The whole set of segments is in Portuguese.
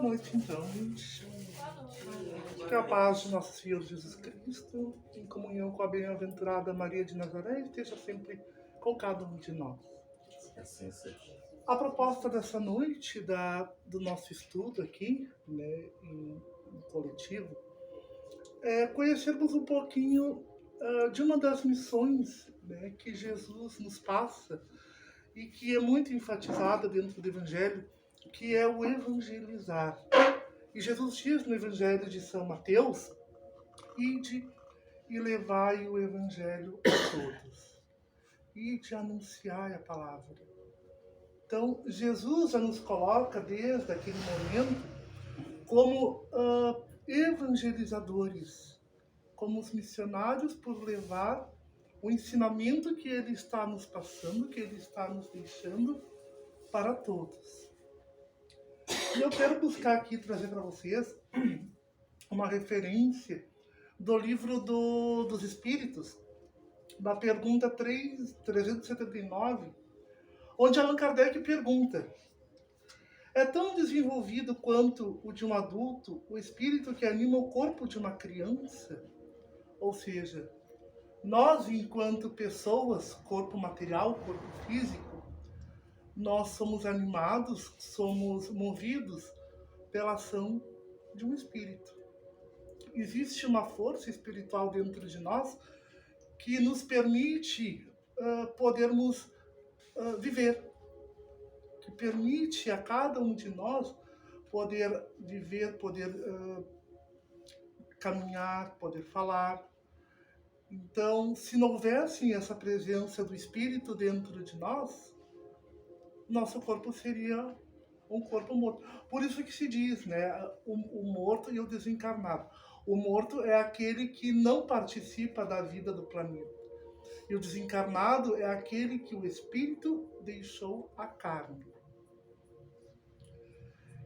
noite, então. Que a paz de nosso Senhor Jesus Cristo, em comunhão com a bem-aventurada Maria de Nazaré, esteja sempre com cada um de nós. Assim seja. A proposta dessa noite, do nosso estudo aqui, né, em coletivo, é conhecermos um pouquinho de uma das missões, né, que Jesus nos passa e que é muito enfatizada dentro do Evangelho, que é o evangelizar. E Jesus diz no Evangelho de São Mateus: ide e levai o Evangelho a todos. Ide anunciai a palavra. Então, Jesus já nos coloca desde aquele momento como evangelizadores, como os missionários por levar o ensinamento que Ele está nos passando, que Ele está nos deixando para todos. E eu quero buscar aqui, trazer para vocês uma referência do livro dos Espíritos, da pergunta 379, onde Allan Kardec pergunta: é tão desenvolvido quanto o de um adulto o espírito que anima o corpo de uma criança? Ou seja, nós, enquanto pessoas, corpo material, corpo físico, nós somos animados, somos movidos pela ação de um espírito. Existe uma força espiritual dentro de nós que nos permite podermos viver, que permite a cada um de nós poder viver, poder caminhar, poder falar. Então, se não houvesse essa presença do Espírito dentro de nós, nosso corpo seria um corpo morto. Por isso que se diz, né, o morto e o desencarnado. O morto é aquele que não participa da vida do planeta. E o desencarnado é aquele que o espírito deixou a carne.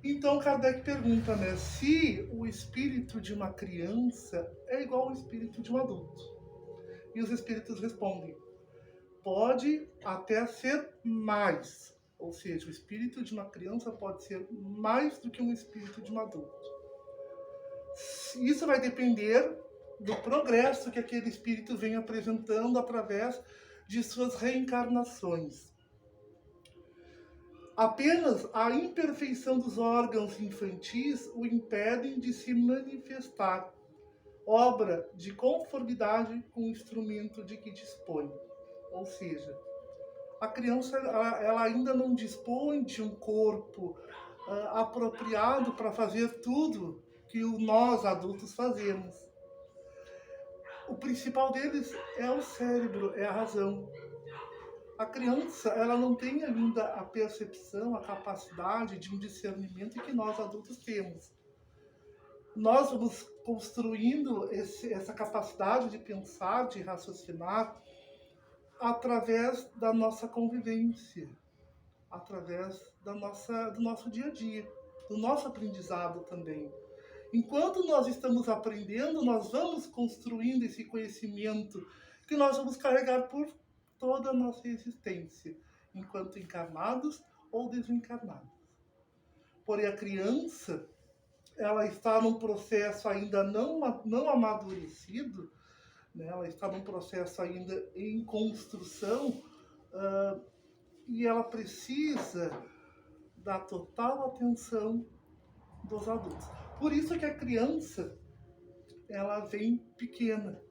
Então Kardec pergunta, né, se o espírito de uma criança é igual ao espírito de um adulto. E os espíritos respondem: pode até ser mais. Ou seja, o espírito de uma criança pode ser mais do que um espírito de um adulto. Isso vai depender do progresso que aquele espírito vem apresentando através de suas reencarnações. Apenas a imperfeição dos órgãos infantis o impedem de se manifestar, obra de conformidade com o instrumento de que dispõe. Ou seja, a criança ela ainda não dispõe de um corpo apropriado para fazer tudo que nós adultos fazemos. O principal deles é o cérebro, é a razão. A criança ela não tem ainda a percepção, a capacidade de um discernimento que nós adultos temos. Nós vamos construindo essa capacidade de pensar, de raciocinar, através da nossa convivência, através do nosso dia a dia, do nosso aprendizado também. Enquanto nós estamos aprendendo, nós vamos construindo esse conhecimento que nós vamos carregar por toda a nossa existência, enquanto encarnados ou desencarnados. Porém, a criança, ela está num processo ainda não amadurecido, né? Ela está num processo ainda em construção, e ela precisa da total atenção dos adultos. Por isso que a criança, ela vem pequena,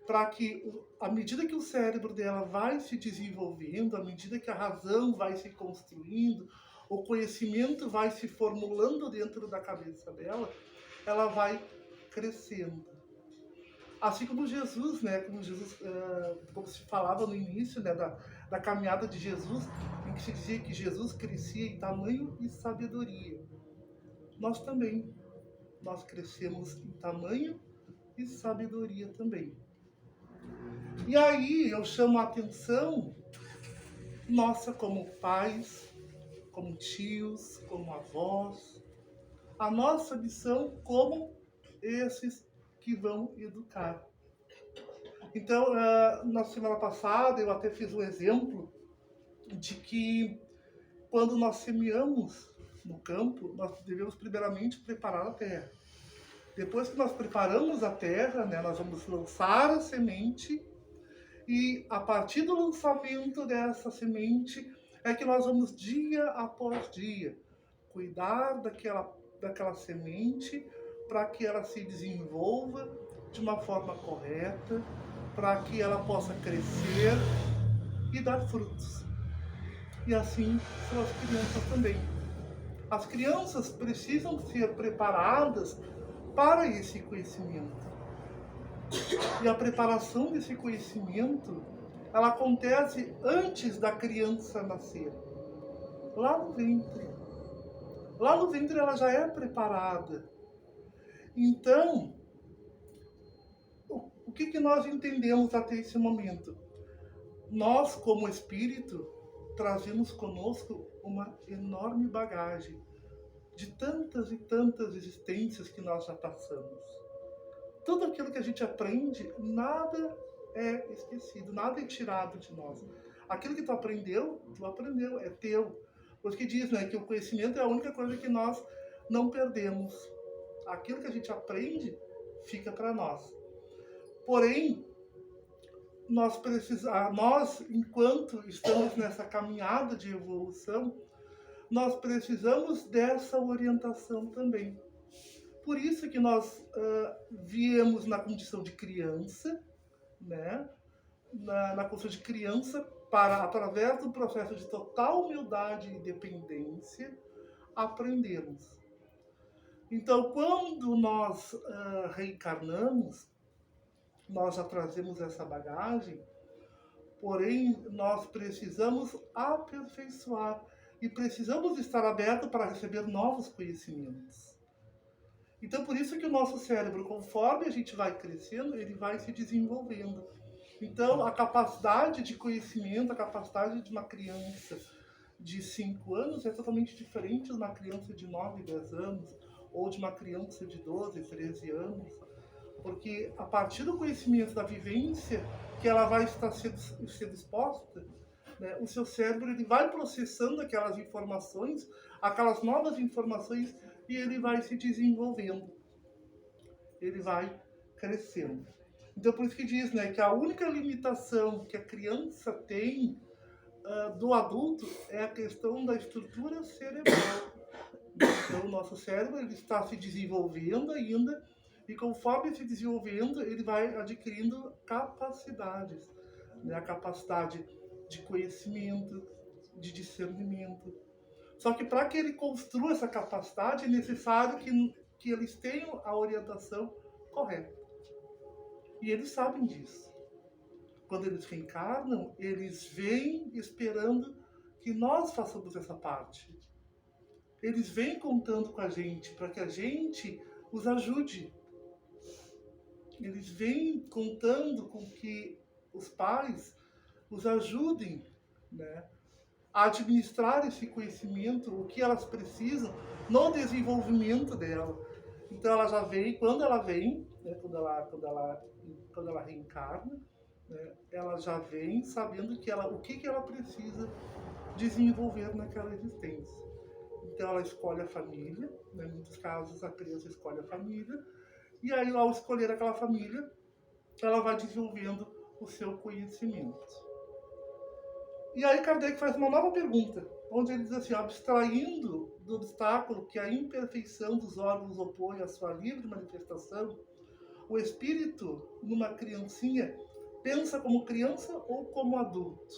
para que, à medida que o cérebro dela vai se desenvolvendo, à medida que a razão vai se construindo, o conhecimento vai se formulando dentro da cabeça dela, ela vai crescendo. Assim como Jesus, né? Como se falava no início, né, da caminhada de Jesus, em que se dizia que Jesus crescia em tamanho e sabedoria. Nós também, nós crescemos em tamanho e sabedoria também. E aí eu chamo a atenção nossa como pais, como tios, como avós, a nossa missão como esses que vão educar. Então, na semana passada eu até fiz um exemplo de que quando nós semeamos, no campo, nós devemos primeiramente preparar a terra. Depois que nós preparamos a terra, né, nós vamos lançar a semente e a partir do lançamento dessa semente é que nós vamos dia após dia cuidar daquela semente para que ela se desenvolva de uma forma correta, para que ela possa crescer e dar frutos. E assim são as crianças também. As crianças precisam ser preparadas para esse conhecimento. E a preparação desse conhecimento, ela acontece antes da criança nascer. Lá no ventre. Lá no ventre ela já é preparada. Então, o que nós entendemos até esse momento? Nós, como espírito, trazemos conosco uma enorme bagagem de tantas e tantas existências que nós já passamos. Tudo aquilo que a gente aprende, nada é esquecido, nada é tirado de nós. Aquilo que tu aprendeu, é teu. Por isso que diz, né, que o conhecimento é a única coisa que nós não perdemos. Aquilo que a gente aprende fica para nós. Porém, nós, enquanto estamos nessa caminhada de evolução, nós precisamos dessa orientação também. Por isso que nós viemos na condição de criança, né? na condição de criança, para, através do processo de total humildade e dependência, aprendermos. Então, quando nós reencarnamos, nós já trazemos essa bagagem, porém, nós precisamos aperfeiçoar e precisamos estar abertos para receber novos conhecimentos. Então, por isso que o nosso cérebro, conforme a gente vai crescendo, ele vai se desenvolvendo. Então, a capacidade de conhecimento, a capacidade de uma criança de 5 anos é totalmente diferente de uma criança de 9, 10 anos, ou de uma criança de 12, 13 anos. Porque a partir do conhecimento, da vivência que ela vai estar sendo exposta, né, o seu cérebro ele vai processando aquelas informações, aquelas novas informações, e ele vai se desenvolvendo. Ele vai crescendo. Então, por isso que diz, né, que a única limitação que a criança tem do adulto é a questão da estrutura cerebral. Então, o nosso cérebro ele está se desenvolvendo ainda, e conforme se desenvolvendo, ele vai adquirindo capacidades. Né? A capacidade de conhecimento, de discernimento. Só que para que ele construa essa capacidade, é necessário que eles tenham a orientação correta. E eles sabem disso. Quando eles reencarnam, eles vêm esperando que nós façamos essa parte. Eles vêm contando com a gente para que a gente os ajude. Eles vêm contando com que os pais os ajudem, né, a administrar esse conhecimento, o que elas precisam no desenvolvimento dela. Então ela já vem, quando ela vem, né, quando ela reencarna, né, ela já vem sabendo o que ela precisa desenvolver naquela existência. Então ela escolhe a família, né, em muitos casos a criança escolhe a família, e aí ao escolher aquela família, ela vai desenvolvendo o seu conhecimento. E aí Kardec faz uma nova pergunta, onde ele diz assim, abstraindo do obstáculo que a imperfeição dos órgãos opõe à sua livre manifestação, o espírito, numa criancinha, pensa como criança ou como adulto?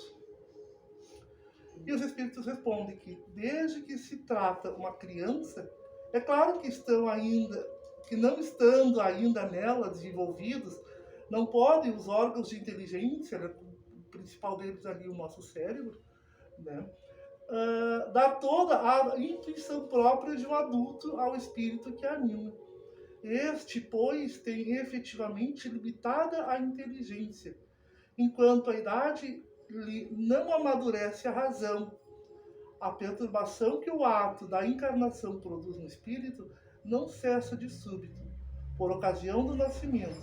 E os espíritos respondem que, desde que se trata uma criança, é claro que não estando ainda nela desenvolvidos, não podem os órgãos de inteligência, né, o principal deles ali o nosso cérebro, né, dar toda a intuição própria de um adulto ao espírito que anima. Este, pois, tem efetivamente limitada a inteligência, enquanto a idade lhe não amadurece a razão. A perturbação que o ato da encarnação produz no espírito não cessa de súbito, por ocasião do nascimento.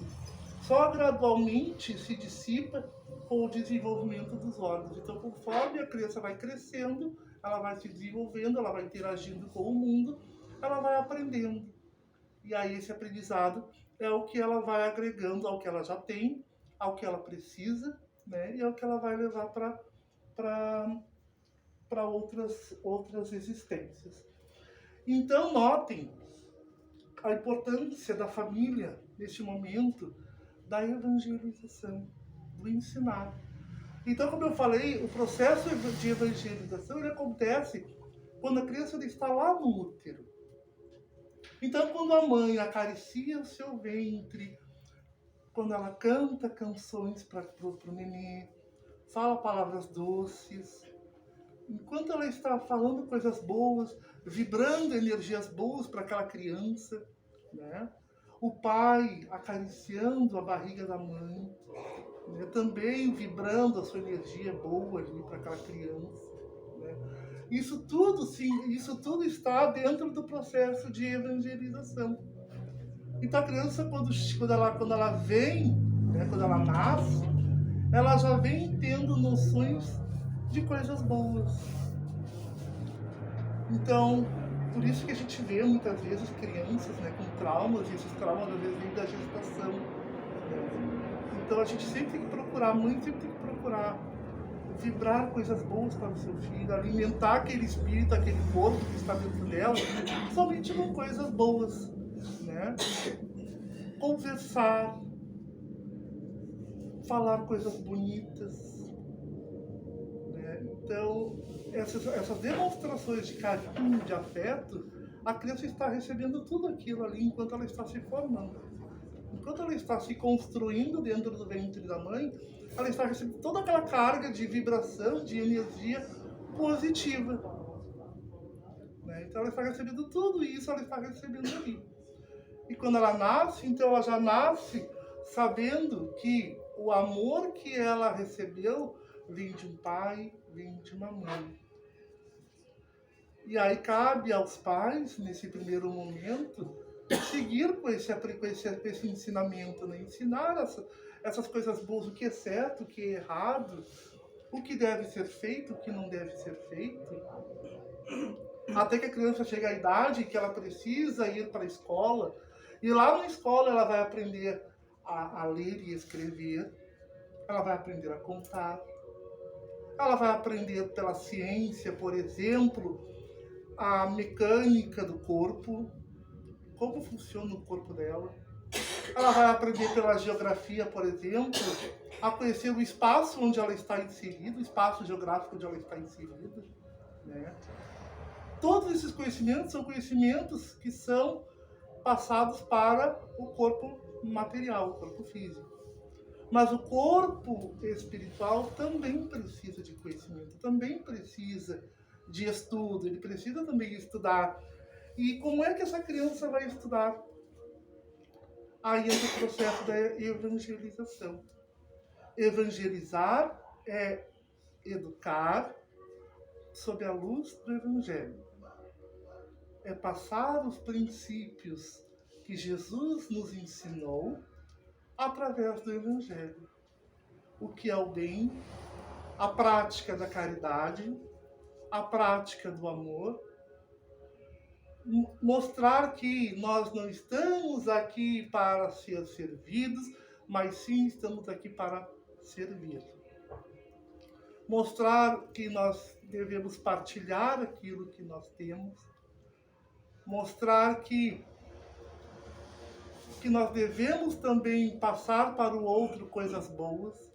Só gradualmente se dissipa com o desenvolvimento dos órgãos. Então, conforme a criança vai crescendo, ela vai se desenvolvendo, ela vai interagindo com o mundo, ela vai aprendendo. E aí esse aprendizado é o que ela vai agregando ao que ela já tem, ao que ela precisa, né? E ao que ela vai levar para outras existências. Então, notem a importância da família neste momento da evangelização, do ensinar. Então, como eu falei, o processo de evangelização ele acontece quando a criança está lá no útero. Então, quando a mãe acaricia o seu ventre, quando ela canta canções para o nenê, fala palavras doces, enquanto ela está falando coisas boas, vibrando energias boas para aquela criança, né? O pai acariciando a barriga da mãe, né? Também vibrando a sua energia boa ali para aquela criança, né? Isso tudo, sim, isso tudo está dentro do processo de evangelização. Então a criança, quando ela vem, né, quando ela nasce, ela já vem tendo noções de coisas boas. Então, por isso que a gente vê muitas vezes crianças, né, com traumas, e esses traumas às vezes vêm da gestação. Né? Então a gente sempre tem que procurar, a mãe sempre tem que procurar vibrar coisas boas para o seu filho, alimentar aquele espírito, aquele corpo que está dentro dela, somente com coisas boas, né? Conversar, falar coisas bonitas, né? Então, essas demonstrações de carinho, de afeto, a criança está recebendo tudo aquilo ali enquanto ela está se formando. Enquanto ela está se construindo dentro do ventre da mãe, ela está recebendo toda aquela carga de vibração, de energia positiva. Né? Então ela está recebendo tudo isso, ela está recebendo ali. E quando ela nasce, então ela já nasce sabendo que o amor que ela recebeu vem de um pai, vem de uma mãe. E aí cabe aos pais, nesse primeiro momento, seguir com esse ensinamento, né? Ensinar essas coisas boas, o que é certo, o que é errado, o que deve ser feito, o que não deve ser feito. Até que a criança chegue à idade que ela precisa ir para a escola, e lá na escola ela vai aprender a ler e escrever, ela vai aprender a contar, ela vai aprender pela ciência, por exemplo, a mecânica do corpo, como funciona o corpo dela. Ela vai aprender pela geografia, por exemplo, a conhecer o espaço onde ela está inserida, o espaço geográfico onde ela está inserida. Né? Todos esses conhecimentos são conhecimentos que são passados para o corpo material, o corpo físico. Mas o corpo espiritual também precisa de conhecimento, também precisa de estudo, ele precisa também estudar. E como é que essa criança vai estudar? Aí entra o processo da evangelização. Evangelizar é educar sob a luz do Evangelho. É passar os princípios que Jesus nos ensinou através do Evangelho. O que é o bem, a prática da caridade, a prática do amor. Mostrar que nós não estamos aqui para ser servidos, mas sim estamos aqui para servir. Mostrar que nós devemos partilhar aquilo que nós temos. Mostrar que nós devemos também passar para o outro coisas boas.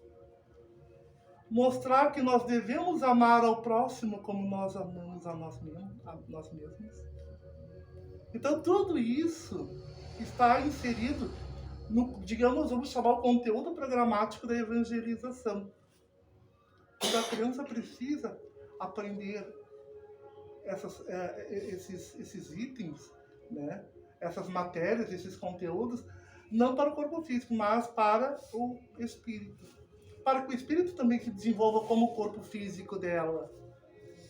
Mostrar que nós devemos amar ao próximo como nós amamos a nós mesmos. Então, tudo isso está inserido no, digamos, vamos chamar o conteúdo programático da evangelização. Então, a criança precisa aprender esses itens, né? Essas matérias, esses conteúdos, não para o corpo físico, mas para o espírito. Para que o espírito também se desenvolva como o corpo físico dela.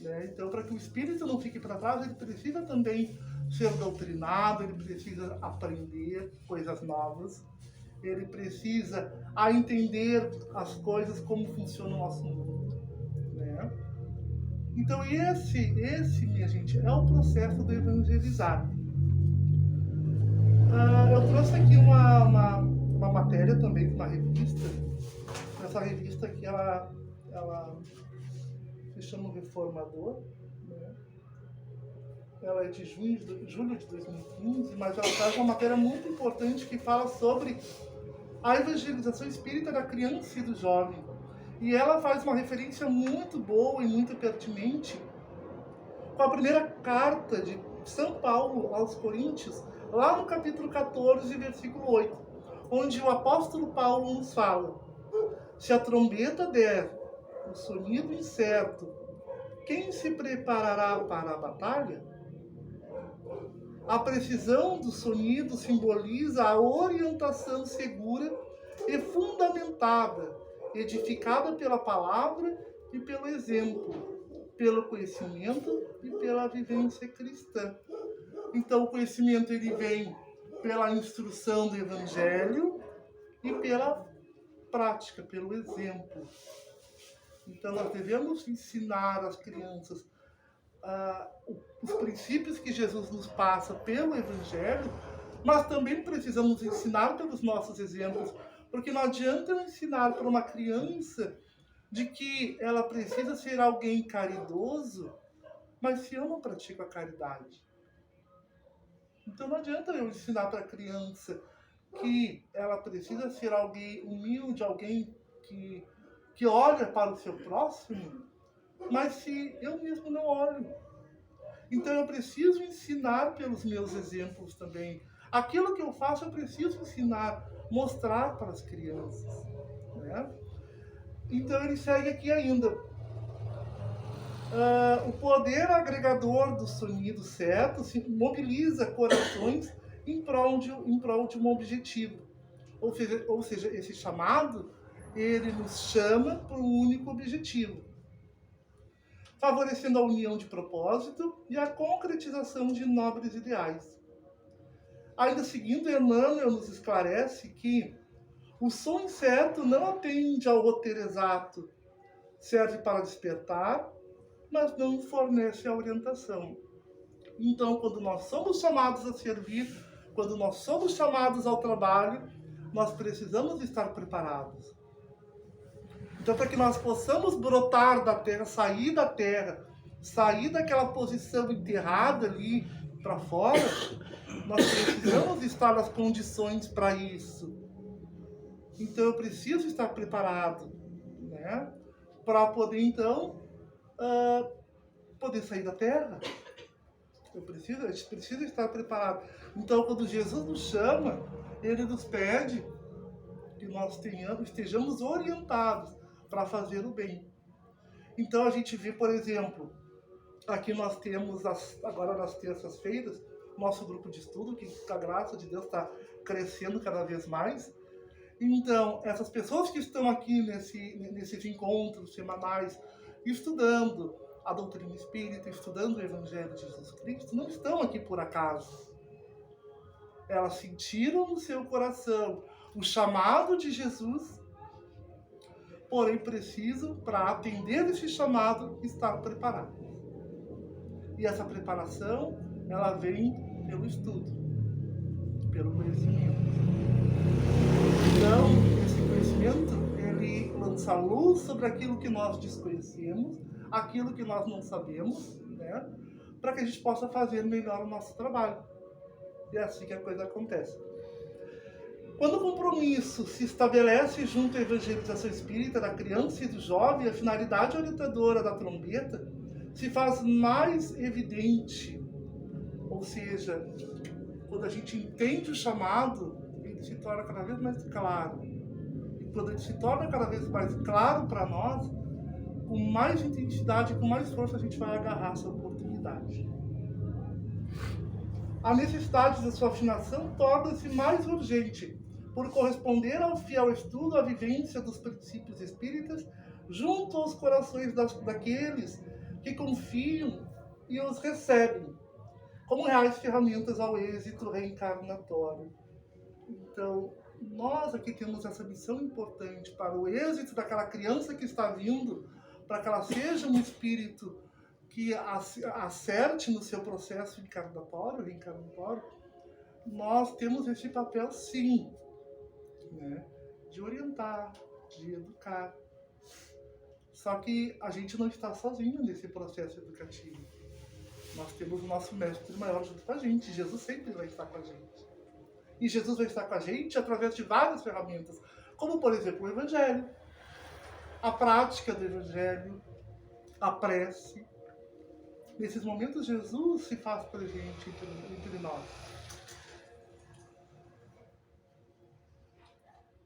Né? Então, para que o espírito não fique para trás, ele precisa também ser doutrinado, ele precisa aprender coisas novas, ele precisa entender as coisas, como funciona o nosso mundo. Né? Então esse, minha gente, é o processo do evangelizar. Eu trouxe aqui uma matéria também de uma revista. Essa revista aqui, ela se chama O Reformador, né? Ela é de julho de 2015, mas ela traz uma matéria muito importante que fala sobre a evangelização espírita da criança e do jovem. E ela faz uma referência muito boa e muito pertinente com a primeira carta de São Paulo aos Coríntios, lá no capítulo 14, versículo 8, onde o apóstolo Paulo nos fala: se a trombeta der o sonido incerto, quem se preparará para a batalha? A precisão do sonido simboliza a orientação segura e fundamentada, edificada pela palavra e pelo exemplo, pelo conhecimento e pela vivência cristã. Então, o conhecimento ele vem pela instrução do Evangelho e pela prática, pelo exemplo. Então, nós devemos ensinar às crianças os princípios que Jesus nos passa pelo Evangelho, mas também precisamos ensinar pelos nossos exemplos, porque não adianta eu ensinar para uma criança de que ela precisa ser alguém caridoso, mas se eu não pratico a caridade. Então não adianta eu ensinar para a criança que ela precisa ser alguém humilde, alguém que olha para o seu próximo, mas se eu mesmo não olho. Então eu preciso ensinar pelos meus exemplos também. Aquilo que eu faço eu preciso ensinar, mostrar para as crianças, né? Então ele segue aqui ainda. O poder agregador do sonido certo mobiliza corações em prol de um objetivo. Ou seja, esse chamado, ele nos chama para um único objetivo, favorecendo a união de propósito e a concretização de nobres ideais. Ainda seguindo, Emmanuel nos esclarece que o som incerto não atende ao roteiro exato, serve para despertar, mas não fornece a orientação. Então, quando nós somos chamados a servir, quando nós somos chamados ao trabalho, nós precisamos estar preparados. Então, para que nós possamos brotar da terra, sair daquela posição enterrada ali para fora, nós precisamos estar nas condições para isso. Então, eu preciso estar preparado, né? Para poder, então, poder sair da terra. A gente precisa estar preparado. Então, quando Jesus nos chama, Ele nos pede que nós estejamos orientados para fazer o bem. Então, a gente vê, por exemplo, aqui nós temos, agora nas terças-feiras, nosso grupo de estudo, que com a graça de Deus está crescendo cada vez mais. Então, essas pessoas que estão aqui nesses encontros semanais, estudando a doutrina espírita, estudando o Evangelho de Jesus Cristo, não estão aqui por acaso. Elas sentiram no seu coração o chamado de Jesus, porém precisam, para atender esse chamado, estar preparados. E essa preparação, ela vem pelo estudo, pelo conhecimento. Então, esse conhecimento, ele lança luz sobre aquilo que nós desconhecemos, aquilo que nós não sabemos, né? Para que a gente possa fazer melhor o nosso trabalho. E é assim que a coisa acontece. Quando o compromisso se estabelece junto à evangelização espírita da criança e do jovem, a finalidade orientadora da trombeta se faz mais evidente. Ou seja, quando a gente entende o chamado, ele se torna cada vez mais claro. E quando ele se torna cada vez mais claro para nós, com mais intensidade, com mais força, a gente vai agarrar essa oportunidade. A necessidade da sua afinação torna-se mais urgente, por corresponder ao fiel estudo, à vivência dos princípios espíritas, junto aos corações daqueles que confiam e os recebem, como reais ferramentas ao êxito reencarnatório. Então, nós aqui temos essa missão importante para o êxito daquela criança que está vindo, para que ela seja um espírito que acerte no seu processo reencarnatório, nós temos esse papel sim, né? De orientar, de educar. Só que a gente não está sozinho nesse processo educativo. Nós temos o nosso mestre maior junto com a gente. Jesus sempre vai estar com a gente. E Jesus vai estar com a gente através de várias ferramentas, como, por exemplo, o Evangelho, a prática do Evangelho, a prece. Nesses momentos, Jesus se faz presente entre nós.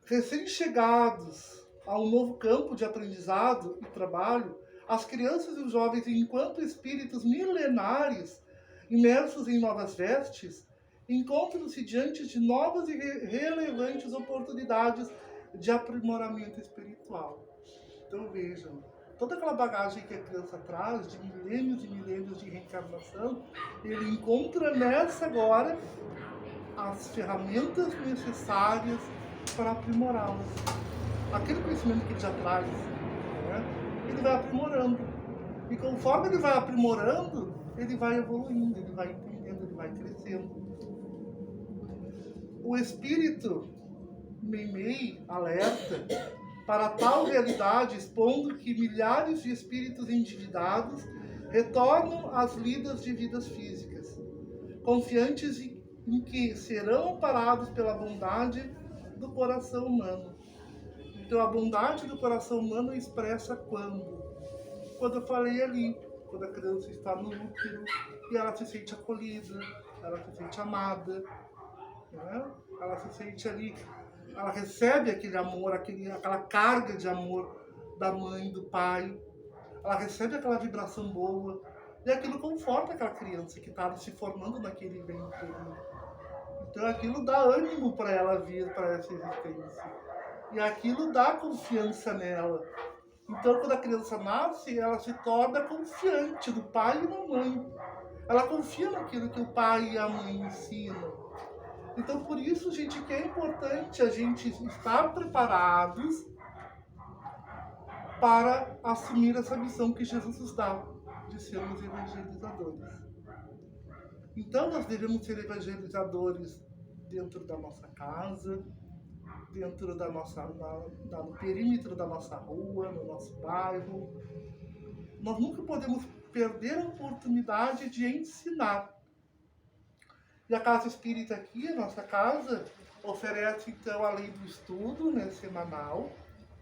Recém-chegados a um novo campo de aprendizado e trabalho, as crianças e os jovens, enquanto espíritos milenares, imersos em novas vestes, encontram-se diante de novas e relevantes oportunidades de aprimoramento espiritual. Então vejam, toda aquela bagagem que a criança traz, de milênios e milênios de reencarnação, ele encontra nessa agora as ferramentas necessárias para aprimorá-las. Aquele conhecimento que ele já traz, né, ele vai aprimorando. E conforme ele vai aprimorando, ele vai evoluindo, ele vai entendendo, ele vai crescendo. O espírito Meimei alerta para tal realidade, expondo que milhares de espíritos endividados retornam às lidas de vidas físicas, confiantes em que serão amparados pela bondade do coração humano. Então, a bondade do coração humano é expressa quando? Quando eu falei ali, quando a criança está no útero e ela se sente acolhida, ela se sente amada, né? Ela se sente ali, ela recebe aquele amor, aquela carga de amor da mãe, do pai, ela recebe aquela vibração boa, e aquilo conforta aquela criança que está se formando naquele ventre. Então aquilo dá ânimo para ela vir para essa existência. E aquilo dá confiança nela. Então quando a criança nasce, ela se torna confiante do pai e da mãe. Ela confia naquilo que o pai e a mãe ensinam. Então, por isso, gente, que é importante a gente estar preparados para assumir essa missão que Jesus nos dá, de sermos evangelizadores. Então, nós devemos ser evangelizadores dentro da nossa casa, dentro da nossa, no perímetro da nossa rua, no nosso bairro. Nós nunca podemos perder a oportunidade de ensinar. E a Casa Espírita aqui, a nossa casa, oferece então a lei do estudo, né, semanal,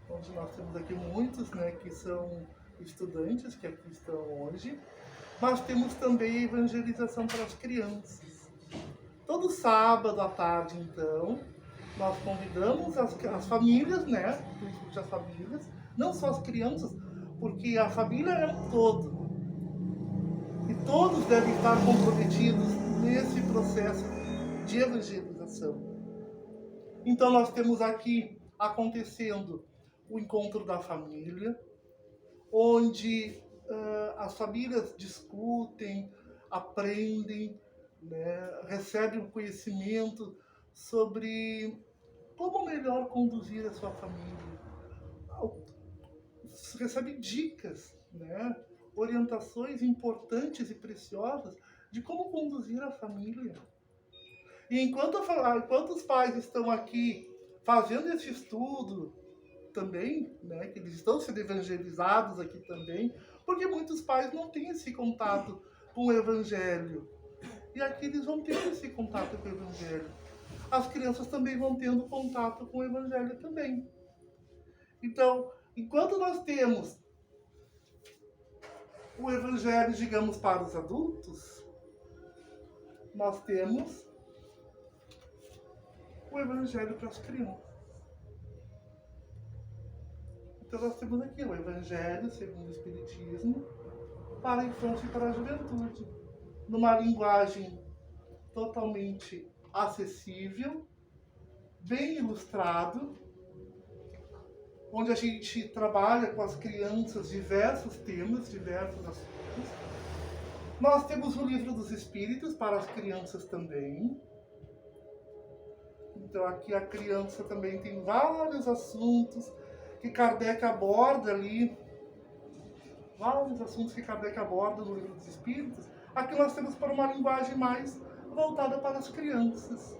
onde nós temos aqui muitos, né, que são estudantes que aqui estão hoje, mas temos também a evangelização para as crianças. Todo sábado à tarde, então, nós convidamos as famílias, né, principalmente as famílias, não só as crianças, porque a família é um todo. E todos devem estar comprometidos nesse processo de evangelização. Então nós temos aqui acontecendo o encontro da família, onde as famílias discutem, aprendem, né, recebem o conhecimento sobre como melhor conduzir a sua família. Recebem dicas, né, orientações importantes e preciosas de como conduzir a família. E enquanto os pais estão aqui fazendo esse estudo também, né, que eles estão sendo evangelizados aqui também, porque muitos pais não têm esse contato com o Evangelho. E aqui eles vão ter esse contato com o Evangelho. As crianças também vão tendo contato com o Evangelho também. Então, enquanto nós temos o Evangelho, digamos, para os adultos, nós temos o Evangelho para as crianças. Então nós temos aqui o Evangelho, segundo o Espiritismo, para a infância e para a juventude, numa linguagem totalmente acessível, bem ilustrado, onde a gente trabalha com as crianças diversos temas, diversos assuntos. Nós temos o Livro dos Espíritos para as crianças também. Então aqui a criança também tem vários assuntos que Kardec aborda ali, vários assuntos que Kardec aborda no Livro dos Espíritos, aqui nós temos para uma linguagem mais voltada para as crianças.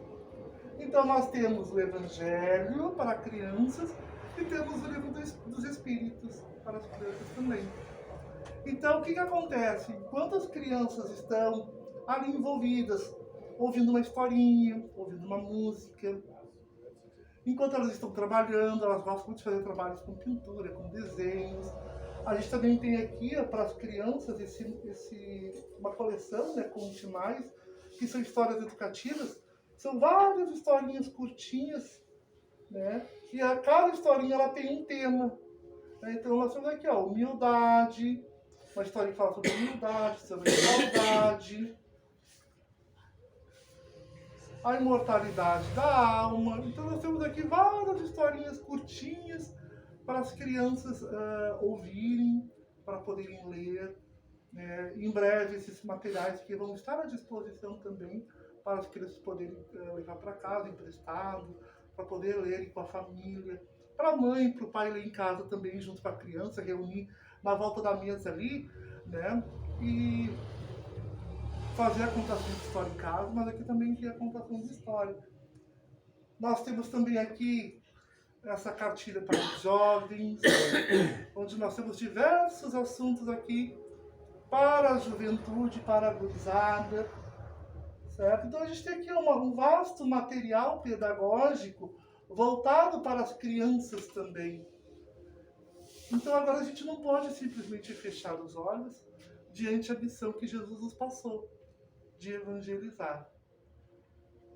Então nós temos o Evangelho para crianças e temos o Livro dos Espíritos para as crianças também. Então o que acontece? Enquanto as crianças estão ali envolvidas, ouvindo uma historinha, ouvindo uma música, enquanto elas estão trabalhando, elas gostam muito de fazer trabalhos com pintura, com desenhos. A gente também tem aqui para as crianças uma coleção, né, Conte Mais, que são histórias educativas. São várias historinhas curtinhas, né? E cada historinha ela tem um tema. Né? Então nós temos aqui, ó, humildade, uma história que fala sobre humildade, sobre igualdade, a imortalidade da alma. Então nós temos aqui várias historinhas curtinhas para as crianças ouvirem, para poderem ler. Né? Em breve esses materiais que vão estar à disposição também para as crianças poderem levar para casa, emprestado, para poder ler com a família. Para a mãe, para o pai ler em casa também, junto com a criança, reunir na volta da mesa ali, né? E fazer a contação de história em casa, mas aqui também tem a contação de história. Nós temos também aqui essa cartilha para os jovens, onde nós temos diversos assuntos aqui para a juventude, para a gurizada, certo? Então a gente tem aqui um vasto material pedagógico voltado para as crianças também. Então agora a gente não pode simplesmente fechar os olhos diante da missão que Jesus nos passou, de evangelizar.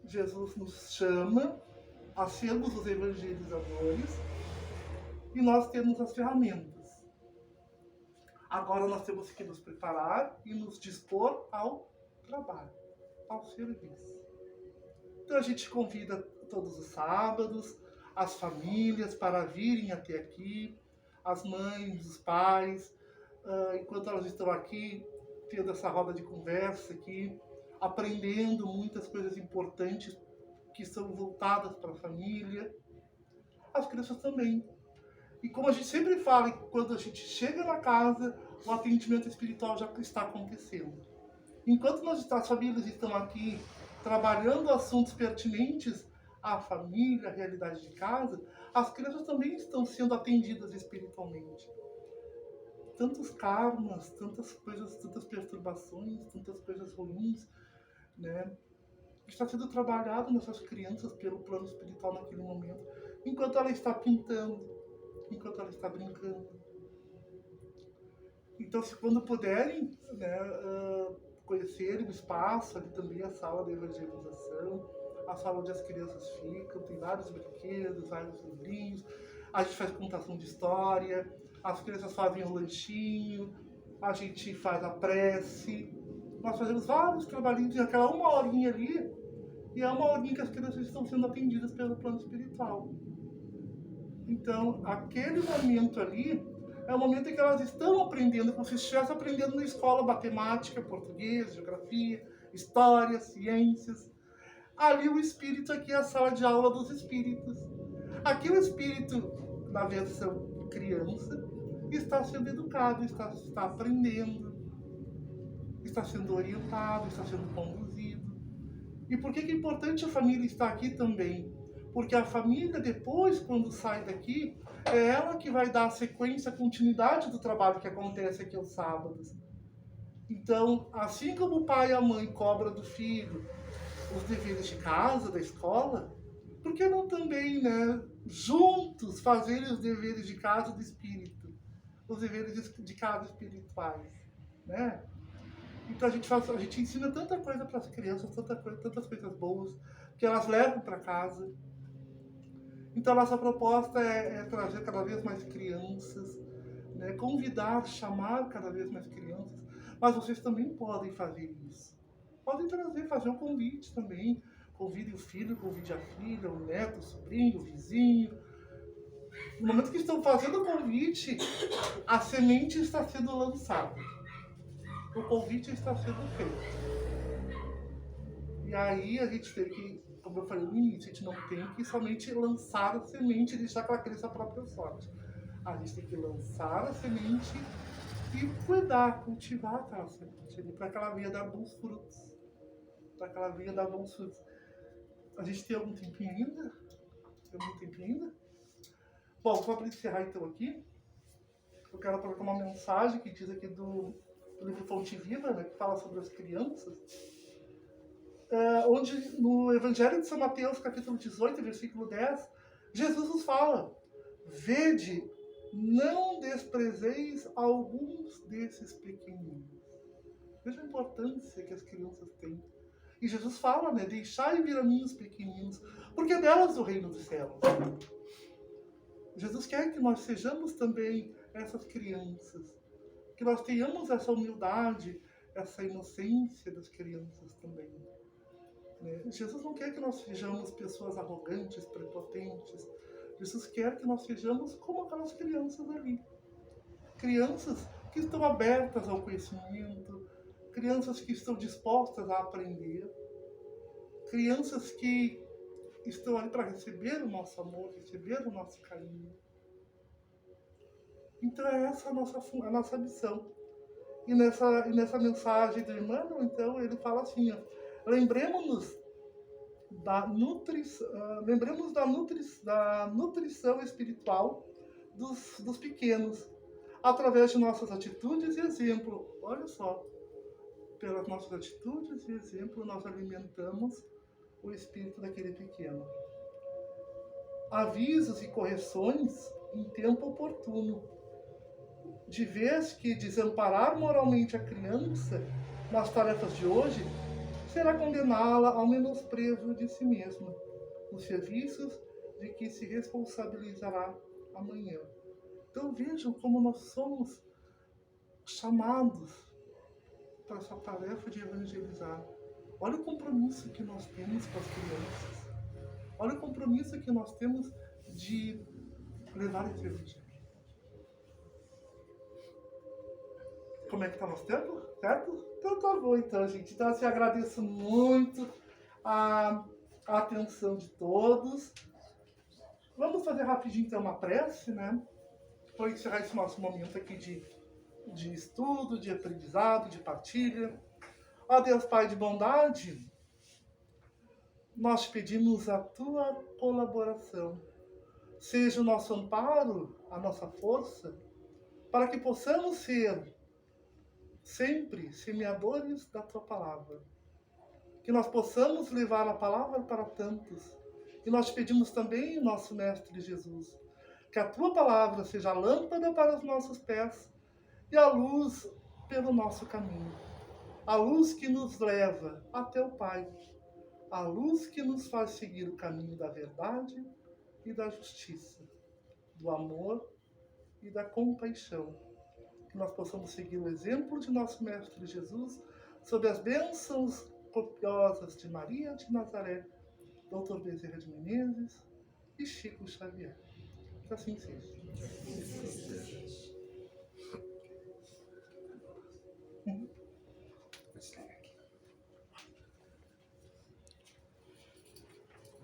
Jesus nos chama a sermos os evangelizadores e nós temos as ferramentas. Agora nós temos que nos preparar e nos dispor ao trabalho, ao serviço. Então a gente convida todos os sábados as famílias para virem até aqui, as mães, os pais, enquanto elas estão aqui, tendo essa roda de conversa aqui, aprendendo muitas coisas importantes que são voltadas para a família, as crianças também. E como a gente sempre fala, quando a gente chega na casa, o atendimento espiritual já está acontecendo. Enquanto as famílias estão aqui trabalhando assuntos pertinentes à família, à realidade de casa, as crianças também estão sendo atendidas espiritualmente. Tantos karmas, tantas coisas, tantas perturbações, tantas coisas ruins, né? Está sendo trabalhado nessas crianças pelo plano espiritual naquele momento, enquanto ela está pintando, enquanto ela está brincando. Então, se quando puderem, né, conhecerem o espaço, ali também a sala de evangelização, a sala onde as crianças ficam, tem vários brinquedos, vários livrinhos, a gente faz contação de história, as crianças fazem o lanchinho, a gente faz a prece, nós fazemos vários trabalhinhos, aquela uma horinha ali, e é uma horinha que as crianças estão sendo atendidas pelo plano espiritual. Então, aquele momento ali é o momento em que elas estão aprendendo, como se estivessem aprendendo na escola matemática, português, geografia, história, ciências. Ali o espírito, aqui é a sala de aula dos espíritos. Aqui o espírito, na versão criança, está sendo educado, está aprendendo, está sendo orientado, está sendo conduzido. E por que é importante a família estar aqui também? Porque a família depois, quando sai daqui, é ela que vai dar a sequência, a continuidade do trabalho que acontece aqui aos sábados. Então, assim como o pai e a mãe cobram do filho os deveres de casa, da escola, por que não também, né, juntos fazerem os deveres de casa do espírito, os deveres de casa espirituais, né? Então a gente ensina tanta coisa para as crianças, tantas coisas boas que elas levam para casa. Então a nossa proposta é trazer cada vez mais crianças, né? Convidar, chamar cada vez mais crianças, mas vocês também podem fazer isso. Podem fazer um convite também. Convide o filho, convide a filha, o neto, o sobrinho, o vizinho. No momento que estão fazendo o convite, a semente está sendo lançada. O convite está sendo feito. E aí a gente tem que, como eu falei no início, a gente não tem que somente lançar a semente e deixar que ela cresça a própria sorte. A gente tem que lançar a semente e cuidar, cultivar aquela semente ali, para que ela venha dar bons frutos. Para que ela venha dar bons frutos. A gente tem algum tempinho ainda? Tem algum tempinho ainda? Bom, só para encerrar então aqui, eu quero colocar uma mensagem que diz aqui do livro Fonte Viva, né, que fala sobre as crianças, onde no Evangelho de São Mateus, capítulo 18, versículo 10, Jesus nos fala: vede, não desprezeis alguns desses pequeninos. Veja a importância que as crianças têm. E Jesus fala, né, deixai vir a mim os pequeninos, porque é delas o reino dos céus. Jesus quer que nós sejamos também essas crianças, que nós tenhamos essa humildade, essa inocência das crianças também. Jesus não quer que nós sejamos pessoas arrogantes, prepotentes. Jesus quer que nós sejamos como aquelas crianças ali. Crianças que estão abertas ao conhecimento, crianças que estão dispostas a aprender, crianças que estão ali para receber o nosso amor, receber o nosso carinho. Então é essa a nossa missão. E nessa mensagem do Emmanuel, então, ele fala assim, ó, lembremos-nos da nutrição espiritual dos pequenos, através de nossas atitudes e exemplo. Olha só, pelas nossas atitudes e exemplo, nós alimentamos o espírito daquele pequeno. Avisos e correções em tempo oportuno. De vez que desamparar moralmente a criança nas tarefas de hoje será condená-la ao menosprezo de si mesma, nos serviços de que se responsabilizará amanhã. Então vejam como nós somos chamados para essa tarefa de evangelizar. Olha o compromisso que nós temos com as crianças. Olha o compromisso que nós temos de levar esse evangelho. Como é que está nosso tempo? Certo? Então tá bom, então, gente. Então, assim, agradeço muito a atenção de todos. Vamos fazer rapidinho, então, uma prece, né? Para encerrar esse nosso momento aqui de estudo, de aprendizado, de partilha. Ó Deus Pai de bondade, nós te pedimos a tua colaboração. Seja o nosso amparo, a nossa força, para que possamos ser sempre semeadores da tua palavra. Que nós possamos levar a palavra para tantos. E nós te pedimos também, nosso Mestre Jesus, que a tua palavra seja a lâmpada para os nossos pés e a luz pelo nosso caminho. A luz que nos leva até o Pai. A luz que nos faz seguir o caminho da verdade e da justiça, do amor e da compaixão. Que nós possamos seguir o exemplo de nosso Mestre Jesus sob as bênçãos copiosas de Maria de Nazaré, Dr. Bezerra de Menezes e Chico Xavier. Que assim seja.